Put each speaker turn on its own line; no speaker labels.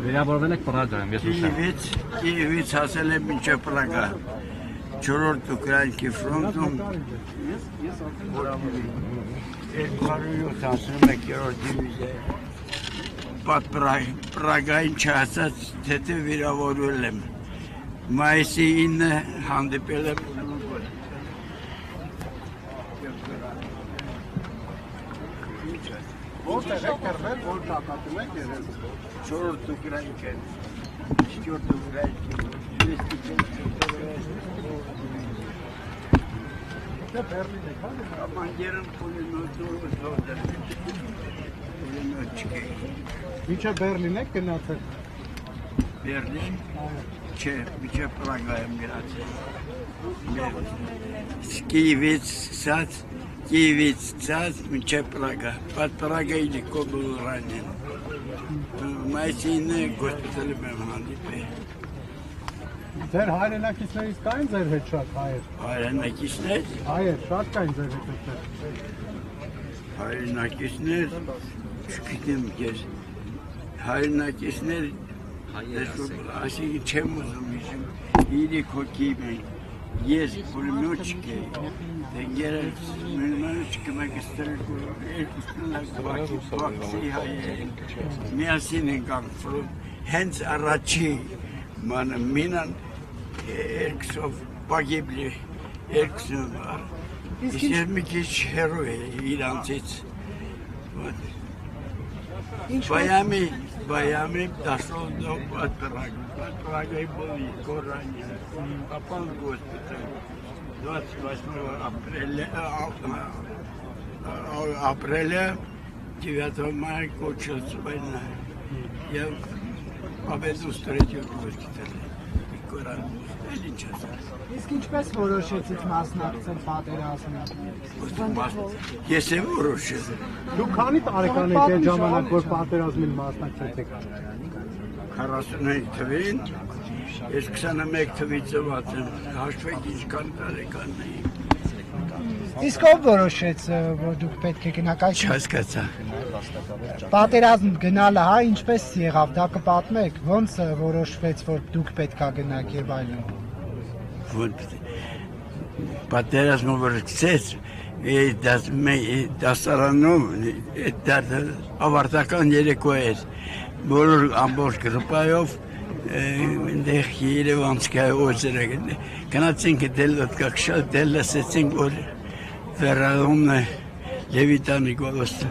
Վերաբերվել եք Պրագայում, ես ուշեմ։
Կիևից հասել եմ մինչև Պրագա, 4-րդ ուկրաինքի ֆրոնտում 271-րդ դիվիզիա Պատ Պրագային չհասած թեթև վիրավորվել եմ, մայիսի 9 հանդիպել եմ
Որտեղ եք կրվել, որ տակատում եք երել։
4-րդ ուկրաինքը, 4-րդ ուկրաինքը,
Դե Բերլին եք, հա՞։
Կամանդիրն պուլեմոտ չկեի։
Միջև Բերլին եք գնացել։
Բերլին, չէ, միջև Պրագա եմ գնացել։ Կիևից ցած մինչև Պրագա, Պատ Պրագայի լիքով րանեն։ Մայիսին գոսպիտալում եմ հանդիպել։
Ձեր հայրենակիցներից կային ձեր հետ շատ հայեր։
Հայրենակիցներ։
Հայեր, շատ կային ձեր հետ այդտեղ։
Հայրենակիցներ, չգիտեմ ես, հայրենակիցներ, այսինքն չեմ ուզում իշում, 3 հոգի մենք, ես պուլեմյոտ չկեի, դենգերս մենմանուչկը մեկ ստրել երկուսնակ հայեր, միասին ենք անգվրում, հենց առաջի մինան երկսով պագիբլի երկսում վար, ես մի քիչ հերու է իրանցից, Բայամի դասով դող Պատ Պրագայի բոլի կորանյա, ապան գոսպիտալ, 28 ապրելը 9 մայ կոչած վայնա, և ապեզուս 3 գոսպիտալ է, կորան, էլ ինչ ասած։
Իսկ ինչպես որոշեցիք մասնակցել պատերազմին։
Ես եմ որոշել։
Դուք քանի տարեկան եք այդ ժամանակ, որ պատերազմին մասնակցեցիք։
45 թվին, ես 21 թվի ծնված եմ, հաշվեք ինչքան տարեկան էի։
Իսկ ով որոշեց, որ դուք պետք է գնաք այս
Չհասկացա։
պատերազմ գնալը, հա, ինչպես եղավ, դա կպատմեք, ոնց որոշվեց, որ դուք պետք է գնաք եւ այլն։
Պատերազմը որ սկսեց, դասարանում ավարտական երեկո էր, բոլոր ամբողջ գրպայով այնտեղ Երևանցկայ օձերը գնացինք դել լսեցինք, որ վերալումն է Լևիտանի գոլոստը